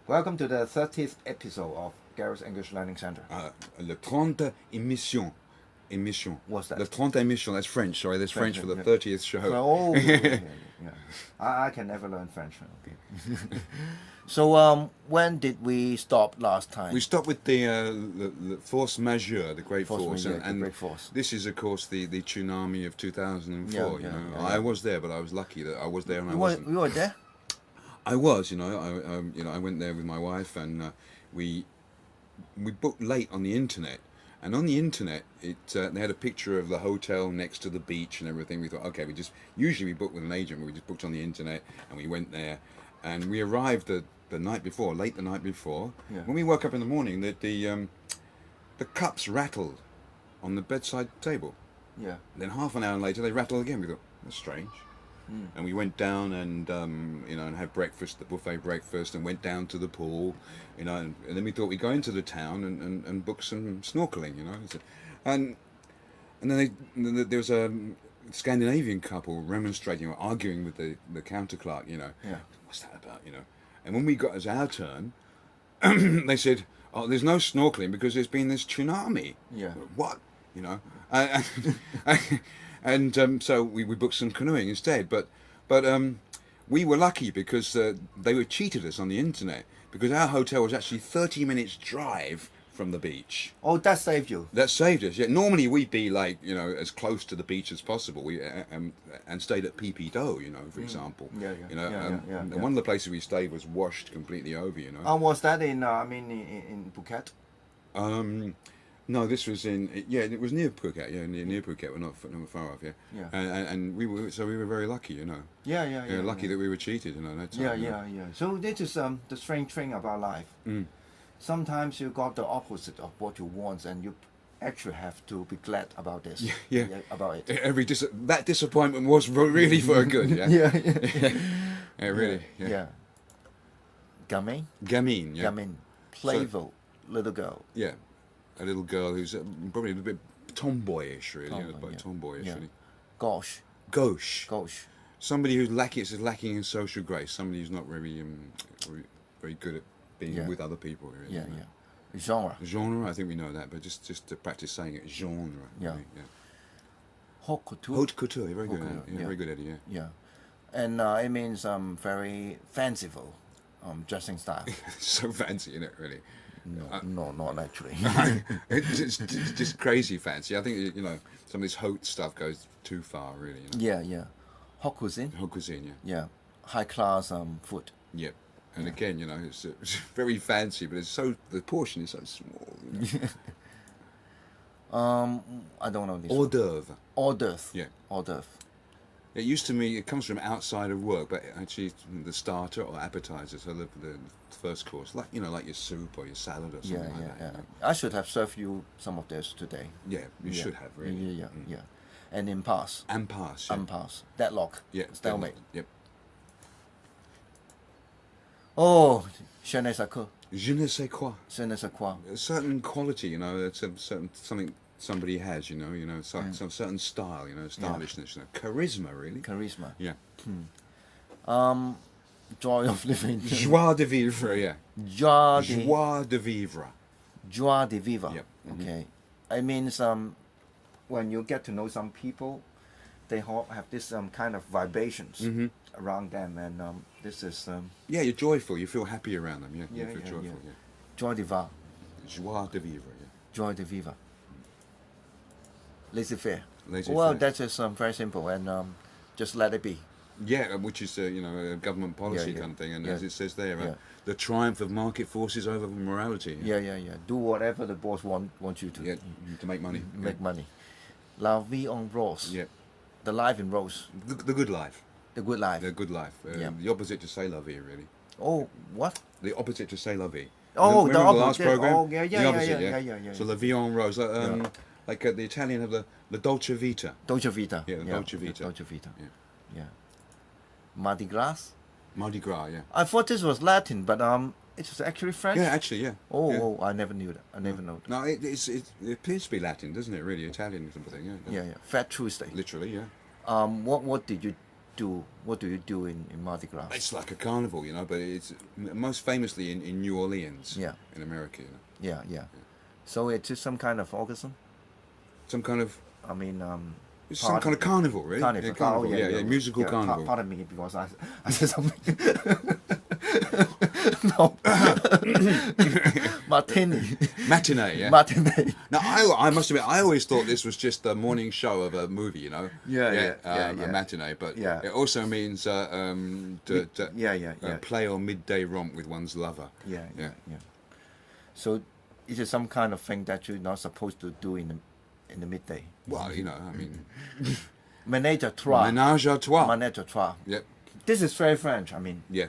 Welcome to the 30th episode of Garrett's English Learning Center. Le 30 émission. Émission. What's that? Le 30 émission. That's French. Sorry, that's French for the 30th show. Oh, yeah. I can never learn French. Okay. So, when did we stop last time? We stopped with the force majeure, the great force, majeure, and the great force. This is, of course, the tsunami of 2004. Yeah, I was there, but I was lucky that I was there and I You wasn't. were there? I was, I went there with my wife, and we booked late on the internet. And on the internet, they had a picture of the hotel next to the beach and everything. We thought, okay, usually we book with an agent, but we just booked on the internet, and we went there, and we arrived the night before, late the night before. Yeah. When we woke up in the morning, that the cups rattled on the bedside table. Yeah. Then half an hour later, they rattled again. We thought, that's strange. And we went down and and had breakfast, the buffet breakfast, and went down to the pool, and then we thought we'd go into the town and book some snorkeling, and then there was a Scandinavian couple remonstrating or arguing with the counter clerk, Yeah. What's that about, and when we got as our turn, they said, oh, there's no snorkeling because there's been this tsunami. Yeah. What, And so we booked some canoeing instead, but we were lucky because they were cheated us on the internet, because our hotel was actually 30 minutes drive from the beach. Oh, that saved you. That saved us. Yeah, normally we'd be like as close to the beach as possible. We and stayed at PP Do, for example. Yeah. And one of the places we stayed was washed completely over. Was that in Phuket? No, this was it was near Phuket, near Phuket, we're not far off, Yeah. And we were very lucky, Yeah. lucky that we were cheated, that time. Yeah. So this is the strange thing about life. Sometimes you got the opposite of what you want, and you actually have to be glad about this. Yeah. About it. That disappointment was really for good, yeah. Yeah, really. Yeah. Gamine. Yeah. Gamine. Playful little girl. Yeah. A little girl who's probably a bit tomboyish, really. Tomboyish, Yeah. really. Gauche. Somebody who's lacking in social grace. Somebody who's not very very good at being with other people. Really, Yeah. Genre. I think we know that, but just to practice saying it, genre. Yeah. Really, Haute couture. Haute couture. You're very good Haute at it. couture, yeah. Very good at it. Yeah. Yeah. And it means very fanciful dressing style. So fancy, isn't it? Really. No, not actually. It's just crazy fancy. I think some of this haute stuff goes too far, really. Yeah. Haute cuisine. Haute cuisine, yeah. Yeah. High class food. Yep. And again, it's very fancy, but the portion is so small. I don't know this. Hors d'oeuvre. Hors d'oeuvre. Yeah. Hors d'oeuvre. It comes from outside of work, but actually the starter or appetizer, so the first course, like your soup or your salad or something like that. I should have served you some of this today. Yeah, you should have, really. Yeah. And impasse. Impasse. Yeah. Impasse. Deadlock. Yeah. Stalemate. Yep. Oh, je ne sais quoi. Je ne sais quoi. Je ne sais quoi. A certain quality, it's something somebody has, some certain style, stylishness, charisma, really. Charisma. Yeah. Joy of living. Joie de vivre, yeah. Joie de vivre. Joie de vivre. Yep. Okay. I mean, when you get to know some people, they have this kind of vibrations around them, and this is. Yeah, you're joyful. You feel happy around them. Yeah. You feel joyful. Yeah. Joie de vivre. Joie de vivre. Yeah. Joie de vivre. Laissez-faire. Laissez-faire. Well, that is very simple, and just let it be. Yeah, which is a government policy kind of thing, and as it says there, the triumph of market forces over morality. Yeah. Do whatever the boss want you to. Yeah, to make money. Make money. La vie en rose. Yeah. The life in rose. The good life. The good life. The good life. The opposite to c'est la vie, really. Oh, what? The opposite to c'est la vie. Oh, remember the last opposite. program? Oh, yeah. The opposite, yeah. So la vie en rose, like the Italian have the dolce vita. Dolce vita. Yeah, dolce vita. Dolce vita. Yeah. Mardi Gras. Mardi Gras, yeah. I thought this was Latin, but it was actually French. Yeah, actually, yeah. Oh, I never knew that. I never know that. No, it appears to be Latin, doesn't it? Really, Italian or something. Yeah. Yeah. Fat Tuesday. Literally, yeah. What did you do? What do you do in Mardi Gras? It's like a carnival, you know, but it's most famously in New Orleans, Yeah. in America. You know? Yeah. So it's just some kind of orgasm. Some kind of I mean, it's some kind of carnival, really. carnival. Yeah, carnival. Oh, yeah, musical carnival. Pardon me because I said something. No. Matinee. Matinee, yeah. Matinee. Now, I must admit, I always thought this was just a morning show of a movie, you know. Yeah. A matinee, but it also means to play or midday romp with one's lover. Yeah. So, is it some kind of thing that you're not supposed to do in the midday? Well, you know, I mean, Ménage à trois. ménage à trois. Ménage à trois. Yep. This is very French. I mean, Yeah.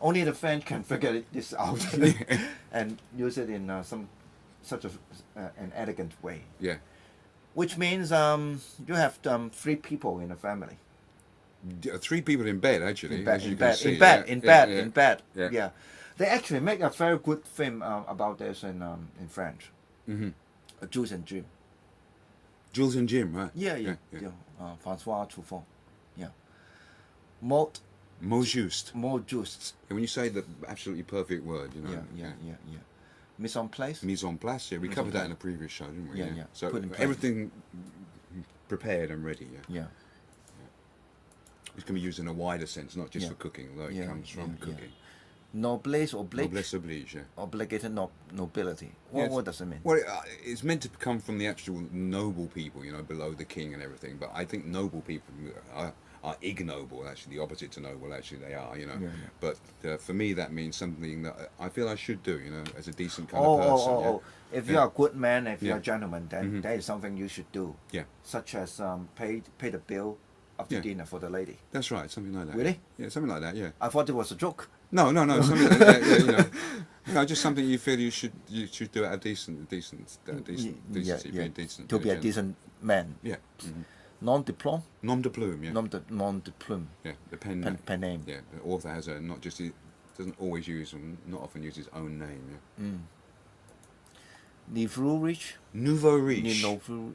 only the French can figure this out and use it in such an elegant way. Yeah. Which means you have 3 people in a family. 3 people in bed, actually. In bed, as you in can bed, see. in bed. Yeah. Yeah. They actually make a very good film about this in French. Mm-hmm. Jules and Jim. Jules and Jim, right? Yeah. François Truffaut. Yeah. Mot Juste. And when you say the absolutely perfect word, you know. Yeah. Mise en place. Mise en place, yeah. We Mise en covered that place. in a previous show, didn't we? Yeah. So Put in place. everything prepared and ready, Yeah. It can be used in a wider sense, not just Yeah. for cooking, although it Yeah, comes from yeah. cooking. Noblesse oblige. Noblesse oblige, yeah. Obligated nobility. Yes. What does it mean? Well, it's meant to come from the actual noble people, you know, below the king and everything. But I think noble people are ignoble, actually, the opposite to noble, actually, they are, you know. Yeah. But for me, that means something that I feel I should do, you know, as a decent kind of person. Yeah? If you're a good man, if you're a Yeah. gentleman, then that is something you should do. Yeah. Such as pay the bill after Yeah. dinner for the lady. That's right, something like that. Really? Yeah, something like that, yeah. I thought it was a joke. No, something like that, yeah, you know, just something you feel you should do at a decency, being decent. To be a decent man. Yeah. Non-diplôme? Nom de plume, yeah. Non-diplôme. Yeah, the pen name. Pen name. Yeah, the author has doesn't always use, and not often use his own name, yeah. Nouveau rich? Nouveau riche.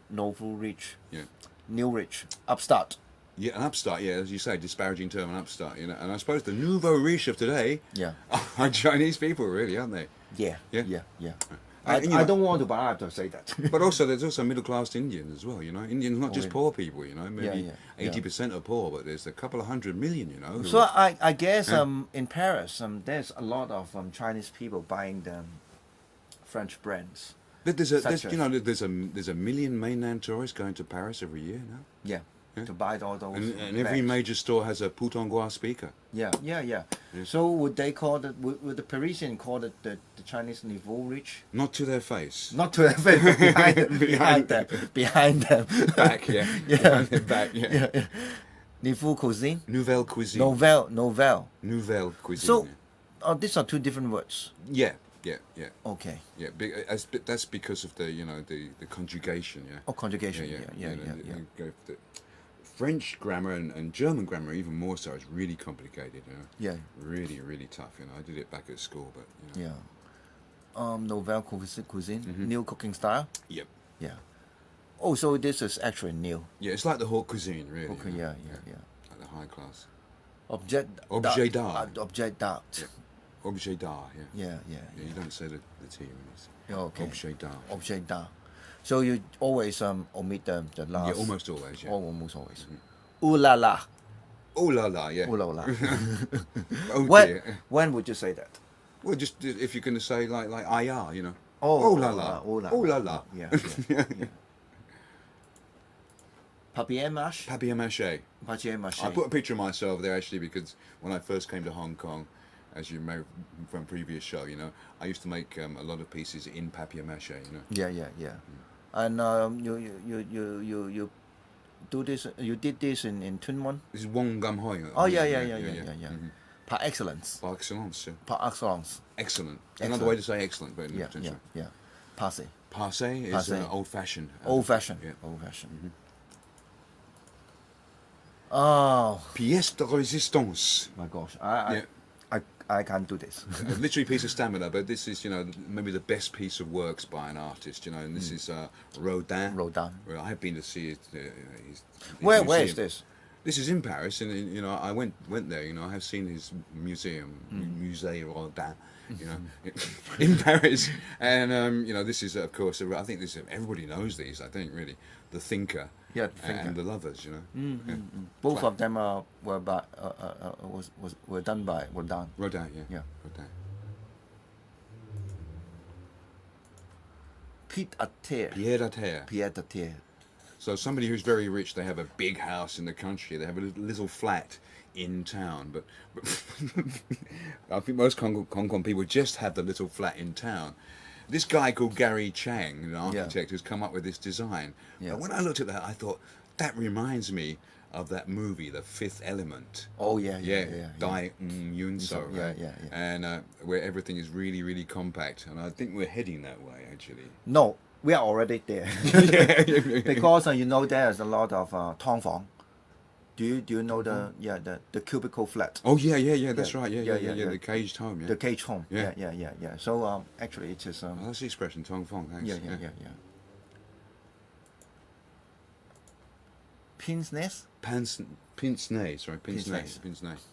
Nouveau rich. Yeah. New rich. Upstart. Yeah, an upstart, yeah, as you say, disparaging term, an upstart, you know. And I suppose the nouveau riche of today are Chinese people, really, aren't they? Yeah. And, you I know, don't want to, but I have to say that. But also, there's also middle-class Indians as well, you know. Indians, not just yeah. poor people, you know. Maybe Yeah. 80% are poor, but there's a couple of 100 million, you know. So I guess in Paris there's a lot of Chinese people buying the French brands. There's a million mainland tourists going to Paris every year now. Yeah. To buy all those. And every bags. major store has a Putonghua speaker. Yeah. So would they call it? Would the Parisian call it the Chinese nouveau rich? Not to their face. Not to their face, but behind them. Back, yeah. Behind their back, yeah. Nouveau cuisine. Nouvelle cuisine. Nouvelle cuisine. So, these are 2 different words. Yeah. Okay. Yeah, that's because of the the conjugation. Yeah. Oh, conjugation. Yeah. The French grammar and German grammar even more so. It's really complicated. You know? Yeah. Really, really tough. You know, I did it back at school, but you know. Yeah. Nouvelle cuisine. New cooking style. Yep. Yeah. Oh, so this is actually new. Yeah, it's like the haute cuisine, really. Okay. You know? Yeah. Like the high class. Objet d'art. Objet d'art. Yeah. You don't say the T when you say. Okay. Objet d'art. So you always omit the last. Yeah, almost always. Yeah. Almost always. Ooh la la. Ooh la la, yeah. Ooh la la. Oh dear. When would you say that? Well, just if you're going to say like ayah, you know. Oh la la. Oh la. Oh la la. Yeah. Papier mâche. Papier mâché. Papier mâché. I put a picture of myself there actually because when I first came to Hong Kong, as you may from previous show, you know, I used to make a lot of pieces in papier mâché, you know. Yeah. And you do this. You did this in Tuen Mun. This is Wong Gum Hoi. Oh yeah. Par excellence. Par excellence. Yeah. Par excellence. Excellent. Another way to say excellent, but Yeah. Passé. Passé is Passé. old-fashioned. Old-fashioned. Yeah. Old-fashioned. Oh. Pièce de résistance. My gosh. I can't do this. A literary piece of stamina, but this is, you know, maybe the best piece of works by an artist, you know, and this is Rodin. Rodin. Well, I have been to see it. Where is this? This is in Paris, and you know, I went there. You know, I have seen his museum, Musée Rodin, you know, in Paris, and you know, this is of course. I think this everybody knows these. I think really, the Thinker, Yeah, the Thinker. and the Lovers. You know, yeah. Both of them were done by Rodin. Rodin, yeah, Yeah. Rodin. Pied à terre. So somebody who's very rich, they have a big house in the country, they have a little flat in town, but I think most Hong Kong people just have the little flat in town. This guy called Gary Chang, an architect, who's come up with this design. Yeah. But when I looked at that, I thought, that reminds me of that movie, The Fifth Element. Oh yeah. Dai Yun So, right? Yeah. And where everything is really, really compact, and I think we're heading that way, actually. No, we are already there. Because you know there's a lot of tong fang. Do you know the cubicle flat? Oh yeah, that's right. Yeah, yeah. The caged home, yeah. The cage home. Yeah. Yeah. So actually it is Oh, that's the expression, Tong Fong. Thanks. yeah. Pince nez. Pince nez, right? Pince Pince-nez. nez.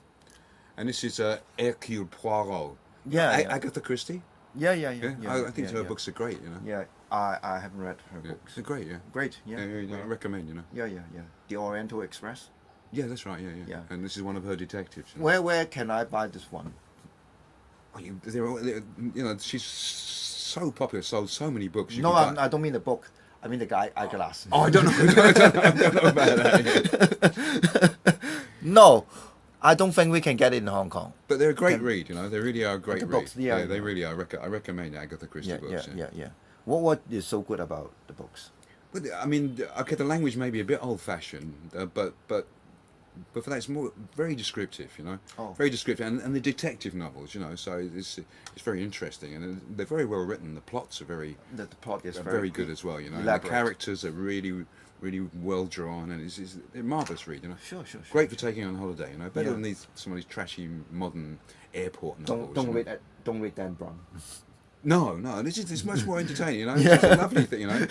And this is Hercule Poirot. Yeah. Agatha Christie. Yeah. I think her books are great. You know. Yeah, I haven't read her Yeah. books. They're great. Yeah. Great. Yeah. I recommend. You know. Yeah. The Oriental Express. Yeah, that's right. Yeah. Yeah. And this is one of her detectives. You know. Where can I buy this one? Oh, you know, she's so popular. Sold so many books. No, I don't mean the book. I mean the guy eyeglass. Oh, I don't know. I don't know about that. Yeah. No, I don't think we can get it in Hong Kong. But they're a great read. You know, they really are a great The read. books, yeah. They really are. I recommend Agatha Christie books. Yeah. What is so good about the books? But I mean, okay, the language may be a bit old-fashioned, but for that, it's more very descriptive, you know, very descriptive, and the detective novels, you know, so it's very interesting, and they're very well written. The plots are The plot is very good as well, you know. And the characters are really well drawn, and it's a marvelous read, you know. Sure. Great for taking on holiday, you know. Better than some of these trashy modern airport novels. Don't read Dan Brown. No, it's much more entertaining, you know. It's a lovely thing, you know.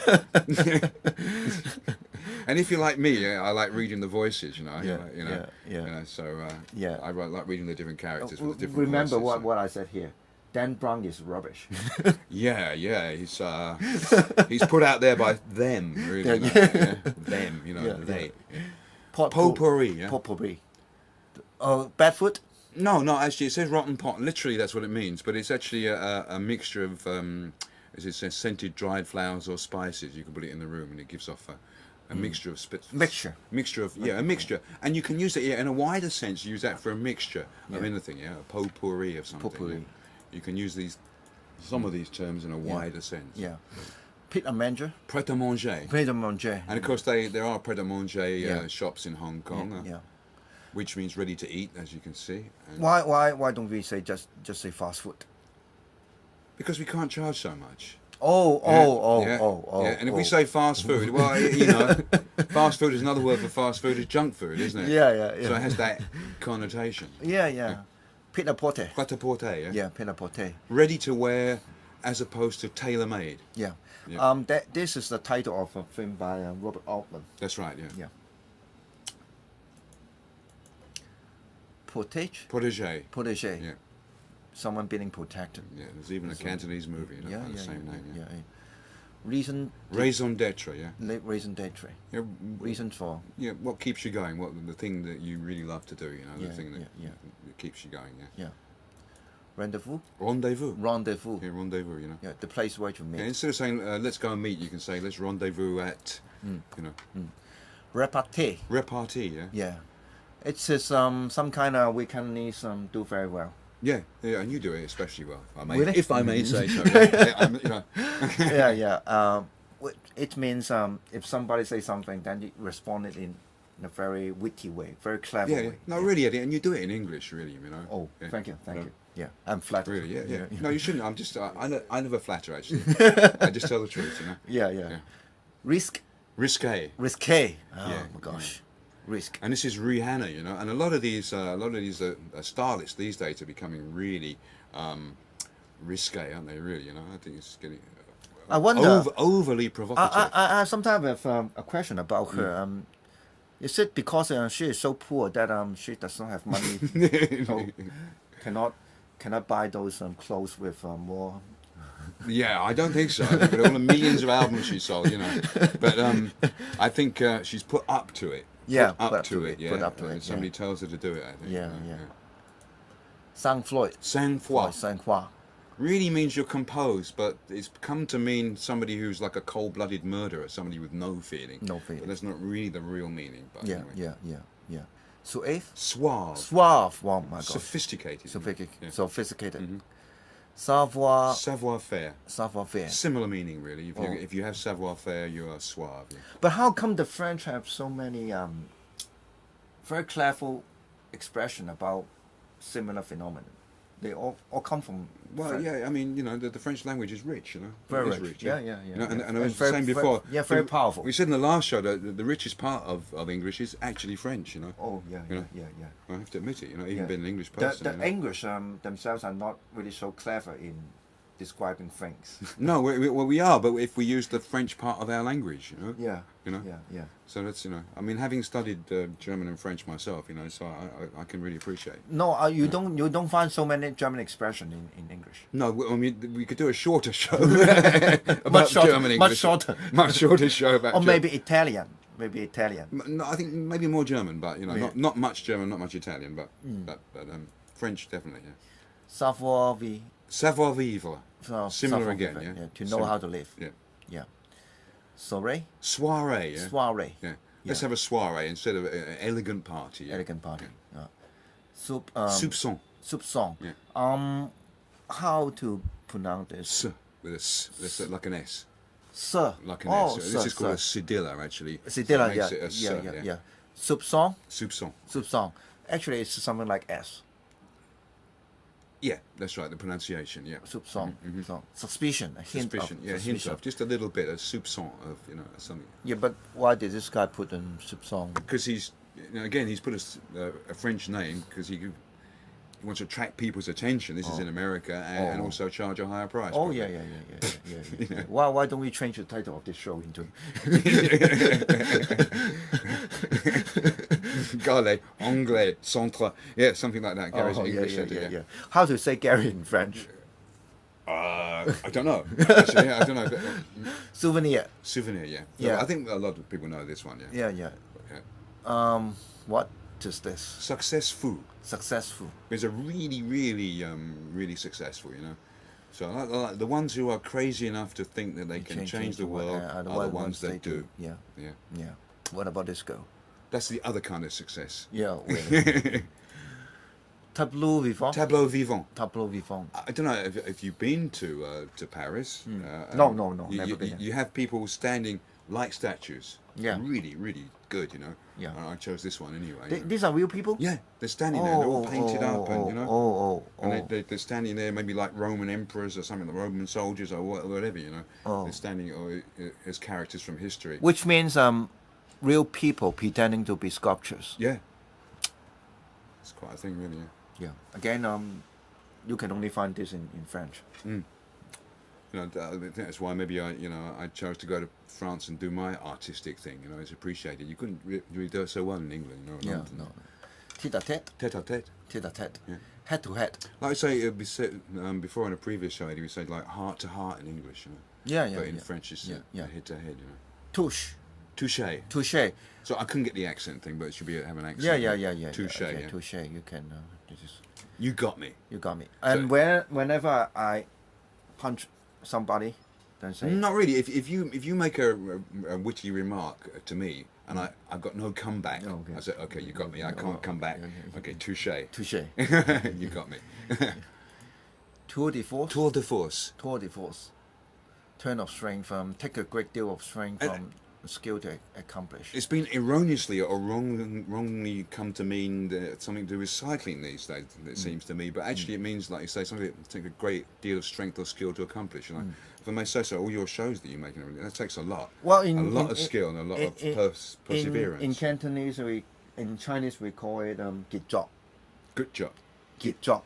And if you're like me, I like reading the voices, you know. You know, so I like reading the different characters with the different Remember voices, what I said here. Dan Brown is rubbish. Yeah, he's put out there by them, really. Them, you know, they. Potpourri, yeah. Potpourri. Badfoot. No, actually, it says rotten pot. Literally, that's what it means. But it's actually a mixture of, as it says, scented dried flowers or spices. You can put it in the room, and it gives off a mixture of mixture of a mixture. And you can use it in a wider sense. Use that for a mixture of anything. Yeah, a potpourri of something. Potpourri. Yeah. You can use some of these terms in a wider sense. Yeah. Pret-a-manger. Pret-a-manger. Pret-a-manger. And of course, there are pret-a-manger shops in Hong Kong. Yeah. Which means ready to eat, as you can see. And why don't we say just say fast food? because we can't charge so much. Yeah. And if we say fast food, well, you know, fast food is another word for fast food is junk food, isn't it? Yeah. So it has that connotation. Yeah. Pret-a-porter. Pret-a-porter, yeah. Yeah, pret-a-porter. Ready to wear, as opposed to tailor-made. Yeah. This is the title of a film by Robert Altman. That's right. Yeah. Protege. Protege. Yeah. Someone being protected. Yeah. There's even a Cantonese movie by the same name. Yeah. Raison d'être. Yeah. Raison d'être. Yeah. Reason for. Yeah. What keeps you going? What the thing that you really love to do? You know, the thing that keeps you going. Yeah. Rendezvous. Rendezvous. Rendezvous. Yeah, rendezvous. You know. Yeah, the place where you meet. Yeah, instead of saying let's go and meet, you can say let's rendezvous at. You know. Repartee. Repartee. Yeah. Yeah. It's some kind of Vietnamese do very well. Yeah, and you do it especially well. Really? If I may say so. You know. It means if somebody says something, then you respond it in a very witty way, very clever way. No, really, Eddie, and you do it in English, really. You know. Oh, thank you. Yeah, I'm flattered. Really, yeah. No, you shouldn't. I'm just. I never flatter actually. I just tell the truth, you know. Yeah. Risque. Oh my gosh. Risk. And this is Rihanna, you know, and a lot of these stylists these days are becoming really risque, aren't they? Really, you know, I think it's getting. I wonder. Overly provocative. I sometimes have a question about her. Is it because she is so poor that she does not have money, so cannot buy those clothes with more? Yeah, I don't think so. I think with all the millions of albums she sold, you know. But I think she's put up to it. Yeah, put up to it. Yeah, put up to it. Somebody tells her to do it. I think. Yeah. Sang-froid. Sang-froid really means you're composed, but it's come to mean somebody who's like a cold-blooded murderer, somebody with no feeling. No feeling. But that's not really the real meaning. But anyway. Yeah. Suave. Suave. Oh my God. Sophisticated. Sophisticated. Mm-hmm. Savoir-faire. Similar meaning, really. If you have savoir-faire, you are suave. Yeah. But how come the French have so many very clever expression about similar phenomenon? They all come from. Well, French. yeah. I mean, you know, the French language is rich. You know, Very it is rich. Yeah. You know, and I was saying before. Very powerful. We said in the last show that the richest part of English is actually French. You know. Oh yeah. I have to admit it. You know, even being an English person. The English themselves are not really so clever in describing things. No, we are, but if we use the French part of our language, you know. Yeah. You know. Yeah. So that's I mean, having studied German and French myself, you know, so I can really appreciate. No, you don't find so many German expression in English. No, I mean we could do a shorter show about much shorter, German English. Much shorter show about. Or maybe Italian. No, I think maybe more German, but you know, not much German, not much Italian, but French definitely. Yeah. Savoir vivre. Similar again, yeah. To know how to live. Yeah. Soiree. Soiree. Yeah. Soiree. Yeah. Let's have a soiree instead of an elegant party. Yeah. Elegant party. Yeah. Soupçon. Soupçon. Yeah. How to pronounce this? With a s, like an S. Sir. Like an S. This is called a cedilla, actually. Cedilla, So yeah. Soupçon. Soupçon. Actually, it's something like S. Yeah, that's right. The pronunciation. Yeah. Soupçon. Suspicion. A hint of suspicion. Hint of just a little bit, a soupçon of something. Yeah, but why did this guy put in soupçon? Because he's put a French name because he wants to attract people's attention. This is in America and also charge a higher price. Oh yeah. Why don't we change the title of this show into Gale, Anglais, Centre, something like that. Gary's English. Yeah. How to say Gary in French? I don't know. Actually, I don't know. Souvenir. Yeah. I think a lot of people know this one. Yeah. What is this? Successful. It's a really, really, really successful. You know. So I like the ones who are crazy enough to think that they can change the world are the ones that do. Yeah. What about this girl? That's the other kind of success. Yeah. Really. Tableau vivant. I don't know if you've been to Paris. No, never been. You have people standing like statues. Yeah. Really, really good, you know. Yeah. I chose this one anyway. These are real people? Yeah, they're standing there. They're all painted up, and you know. And they're standing there, maybe like Roman emperors or something, the Roman soldiers or whatever, you know. They're standing as characters from history. Which means real people pretending to be sculptures. Yeah. It's quite a thing, really. Yeah. Again, you can only find this in French. You know, I think that's why maybe I chose to go to France and do my artistic thing. You know, it's appreciated. You couldn't really do it so well in England. You know, no. Tête-à-tête. Tête-à-tête. Yeah. Head to head. Like I say, we said before in a previous show, we said like heart to heart in English. You know. Yeah. But in French, it's head to head. You know. Touche. So I couldn't get the accent thing, but it should have an accent. Yeah. Touche. Okay, touche. You can. You got me. And whenever I punch somebody, then say. Not really. If you make a witty remark to me and I've got no comeback, I say, okay, you got me. I can't come back. Okay, touche. You got me. Tour de force. Turn of strength. Take a great deal of strength from skill to accomplish. It's been erroneously or wrongly come to mean something to do with cycling these days, it seems to me. But actually it means, like you say, something that takes a great deal of strength or skill to accomplish. You know? If I may say so, all your shows that you make, that takes a lot. Well, a lot of skill and a lot of perseverance. In Cantonese, in Chinese, we call it "git job." Good job. Git job.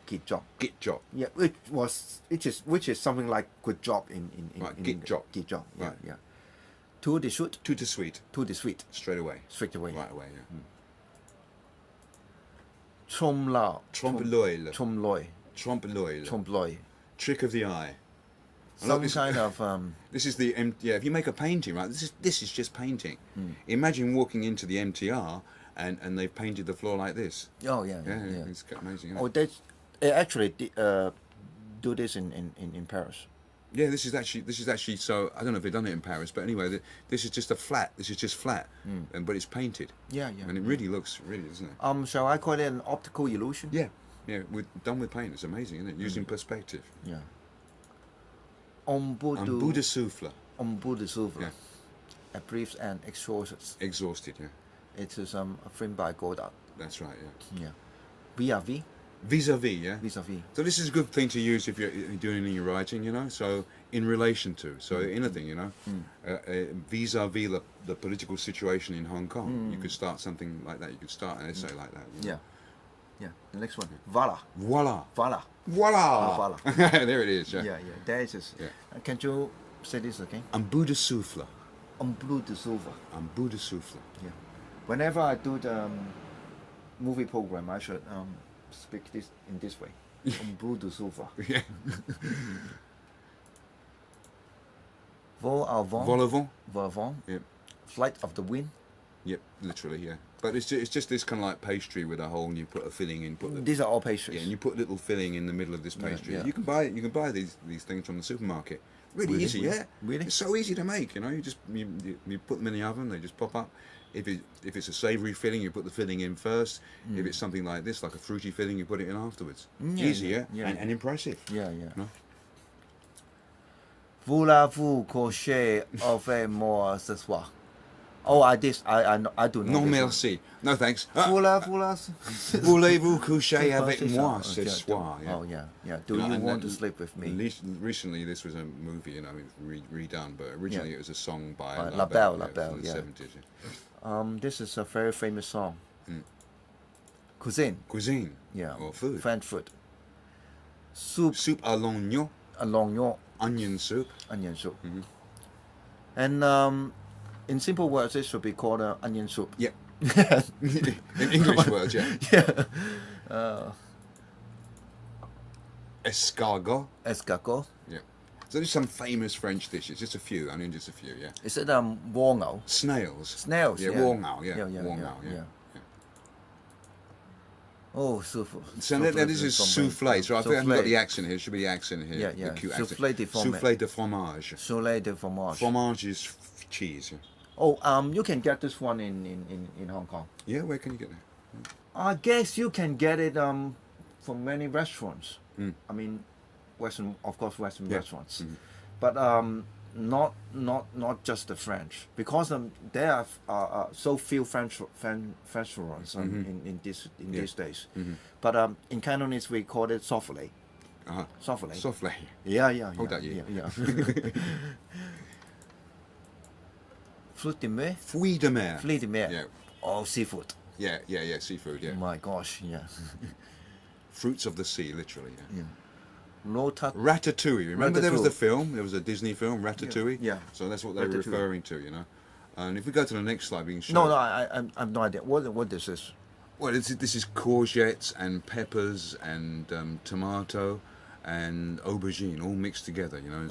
Yeah, which is something like good job in right, git job. Git job. Right. Yeah. To the sweet. To the sweet. To the sweet. Straight away. Straight away. Right away, yeah. ชมลาว Trompe l'oeil. ชมลอย Trompe l'oeil. ชมลอย Trick of the eye. some kind of This is the if you make a painting, right? This is just painting. Imagine walking into the MTR and they've painted the floor like this. oh yeah It's amazing. Isn't oh it? they actually do this in Paris. Yeah, this is actually so. I don't know if they've done it in Paris, but anyway, this is just a flat. This is just flat, but it's painted. Yeah And it really looks, doesn't it? Shall I call it an optical illusion? Yeah, done with paint. It's amazing, isn't it? Using perspective. Yeah. On bout Un bout de souffle. Yeah. A brief and exhausted. Exhausted, yeah. It is a film by Godard. That's right, yeah. Yeah. Vis-a-vis. Vis-a-vis, yeah. Vis-a-vis. So this is a good thing to use if you're doing any writing, you know. So in relation to, anything, you know, vis-a-vis the political situation in Hong Kong, you could start something like that. You could start an essay like that. You know? Yeah. The next one. Voila. Voila. Voila. Voila. Voila. There it is. Yeah. Yeah. There it is. Yeah. Can you say this again? Un bout de souffle. On bout de souffle. Un bout de souffle. Yeah. Whenever I do the movie program, I should speak this in this way. On bout de souffle. Yeah. Vol au vent. Vol au vent. Vol au vent. Yep. Flight of the wind. Yep. Literally, yeah. But it's just this kind of like pastry with a hole, and you put a filling in. These are all pastries. Yeah, and you put little filling in the middle of this pastry. Yeah. You can buy these things from the supermarket. Really easy, yeah. Really? It's so easy to make. You know, you put them in the oven, they just pop up. If it's a savoury filling, you put the filling in first. If it's something like this, like a fruity filling, you put it in afterwards. Easy, yeah? And impressive. Yeah. No? Voulez-vous coucher avec moi ce soir? Oh, I do know. Non, this merci. No, thanks. one. Voulez-vous coucher avec moi ce soir? Oh, yeah. Do you want to sleep with me? Recently, this was a movie, you know, redone, but originally it was a song by La Belle, in the 70s. Yeah. This is a very famous song. Cuisine. Yeah. Or food. French food. Soup Soup à l'oignon. Onion soup. And in simple words, it should be called onion soup. Yeah. In English words, yeah. Yeah. Escargot. Yeah. So there's some famous French dishes, just a few. Just a few, yeah. Is it wongao? Snails. Yeah. Wongao, yeah. Yeah. Oh, souffle. So this is souffle. So I think I haven't got the accent here. It should be the accent here. Yeah. The cute Souffle accent. de fromage. Souffle de fromage. Souffle de fromage. Fromage is cheese. Yeah. Oh, you can get this one in Hong Kong. Yeah, where can you get that? I guess you can get it from many restaurants. I mean, Western restaurants, but not just the French, because there are so few French restaurants in these days. But in Cantonese we call it souffle. Souffle. Souffle. Yeah. Hold that, yeah. Fruit de mer. Fruit de mer. Fruit de mer. Yeah. Oh, seafood. Yeah. Seafood. Yeah. Oh my gosh, yeah. Fruits of the sea, literally. Yeah. Ratatouille. Remember there was the film? There was a Disney film, Ratatouille. Yeah. So that's what they were referring to, you know. And if we go to the next slide, we can show. No, I have no idea. What is this? Well, this is courgettes and peppers and tomato and aubergine all mixed together, you know.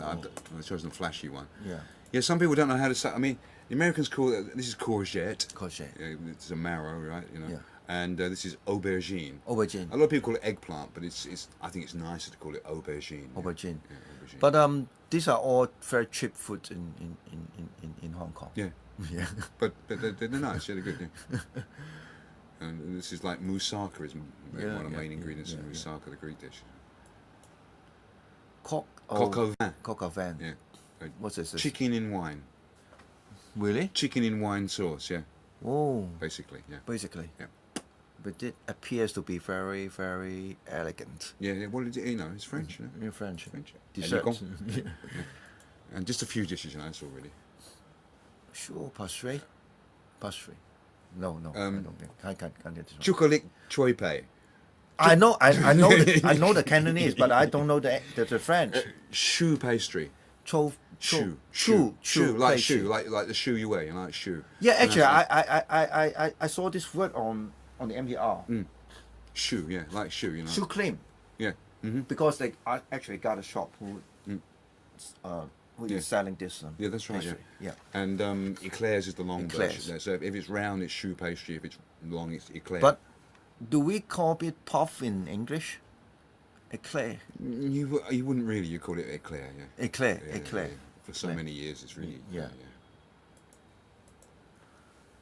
I've chosen a flashy one. Yeah. Yeah, some people don't know how to say. I mean, the Americans call it. This is courgette. Courgette. It's a marrow, right? You know. Yeah. And this is aubergine. Aubergine. A lot of people call it eggplant, but I think it's nicer to call it aubergine. Aubergine. Yeah, aubergine. But these are all very cheap foods in Hong Kong. Yeah. Yeah. But they're nice. Yeah, they're good. Yeah. And this is like moussaka is one of the main ingredients in moussaka, the Greek dish. Coq au vin. Coq au vin. Yeah. What is this? Chicken in wine. Really? Chicken in wine sauce, yeah. Oh. Basically, yeah. Basically. Yeah. But it appears to be very, very elegant. Yeah. Well, it's French, you know. In French. French. Desserts. Yeah. And just a few dishes, you know. That's all really. Sure, pastry. No, I don't think. I can't get this one. Chocolate choy pei. I know the Cantonese, but I don't know the French. Choux pastry. Choux Shoe, like play shoe, like the shoe you wear, you know, like shoe. Yeah, And actually, that's I saw this word on the MTR. shoe, yeah, like shoe, you know. Shoe cream. Yeah. Mm-hmm. Because they actually got a shop who Yeah. is selling this. Yeah, that's right. pastry. Yeah. And eclairs is the long Eclairs. version. So if it's round, it's shoe pastry. If it's long, it's eclair. But do we call it puff in English? Eclair. You wouldn't really. You call it eclair, yeah. Eclair. Yeah, Eclair. yeah. For so many years, it's really Yeah.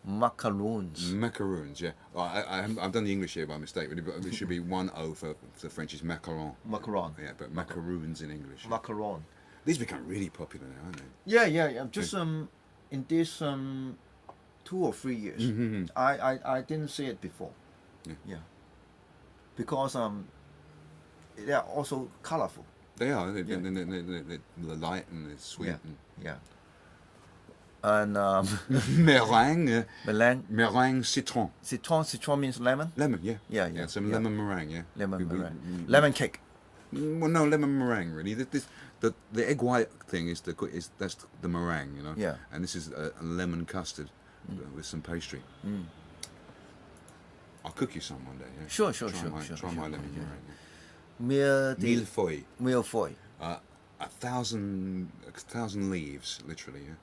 Macaroons. Macaroons, yeah. I've done the English here by mistake, but it should be 1-0 for the French is macaron. Macaron. Yeah, but macaroons in English. Macaron. These become really popular now, aren't they? Yeah. Just in this 2 or 3 years, Mm-hmm. I didn't see it before. Yeah. Because they are also colorful. They are. They're light and they're sweet. Yeah. And Meringue, meringue. meringue citron. Citron means lemon. Lemon, yeah. Yeah. Some lemon meringue, yeah. Lemon meringue. Lemon cake. Well, no, lemon meringue really. The egg white thing that's the meringue, you know. Yeah. And this is a lemon custard with some pastry. I'll cook you some one day. Yeah. Sure. Try my lemon meringue. Yeah. Millefeuille. Millefeuille. 1,000 leaves, literally. Yeah.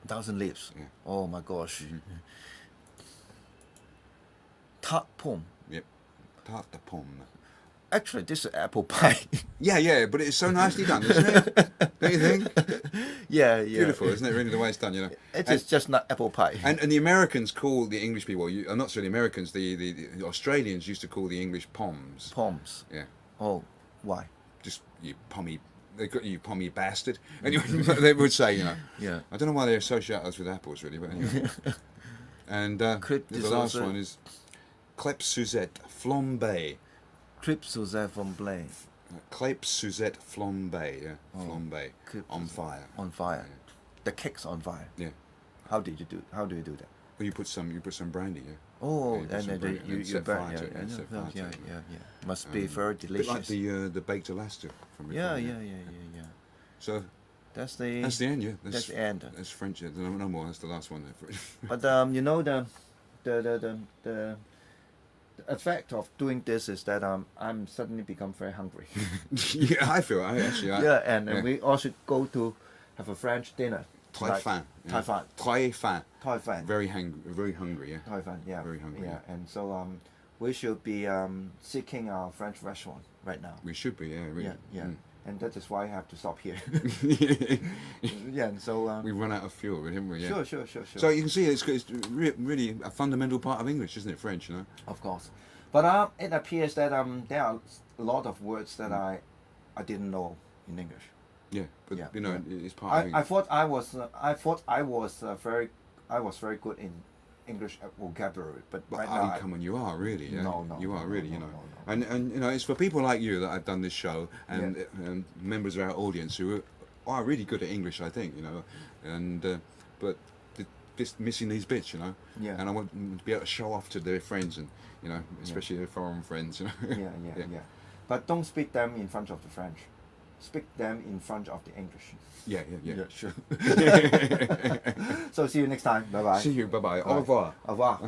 1,000 leaves. Yeah. Oh my gosh. Tarte pomme. Yep. Tarte de pomme. Actually, this is apple pie. Yeah, but it's so nicely done, isn't it? Don't you think? Yeah. Beautiful, isn't it? Really, the way it's done, you know. It is just not apple pie. And the Americans call the English people, not so the Americans, the Australians used to call the English pommes. Pommes. Yeah. Oh, why? Just you pommy, they got you pommy bastard. Anyway, they would say, you know. Yeah. I don't know why they associate us with apples, really, but anyway. And the last one is Clep Suzette Flambé. Crêpe Suzette flambé. Clep Suzette Flambé, yeah. Flambé. On fire. On fire. Yeah. The cake's on fire. Yeah. How do you do that? Well, you put some brandy, yeah. Oh, Yeah, and then you set burn. fire to it, and set fire to Yeah. it. Must be very A bit delicious. like the baked Alaska from before. Yeah. So That's the end, yeah. That's the end. That's French. Yeah. No more. That's the last one there. But you know the effect of doing this is that I'm suddenly become very hungry. Yeah, I feel. And we also go to have a French dinner. Très faim. Très faim. Très faim. Très faim. Very hungry. Yeah. Très faim. Yeah. Very hungry. Yeah. And so we should be seeking our French restaurant right now. We should be. Yeah. Really. Yeah. And that is why I have to stop here. Yeah. And so we run out of fuel, haven't we? Yeah. Sure. So you can see it's really a fundamental part of English, isn't it? French, you know. Of course, but it appears that there are a lot of words that I didn't know in English. Yeah, but Yeah, you know, yeah. it's part of English. I thought I was very good in English vocabulary, but right now come on, you are really. Yeah? No, you are really. You know, no. and you know, it's for people like you that I've done this show, and members of our audience who are really good at English, I think. You know, and but just missing these bits, you know. Yeah. And I want them to be able to show off to their friends, and you know, especially their foreign friends. You know? Yeah. But don't speak them in front of the French. Speak them in front of the English. Yeah. Sure. So see you next time. Bye bye. See you. Bye bye. Au revoir. Au revoir.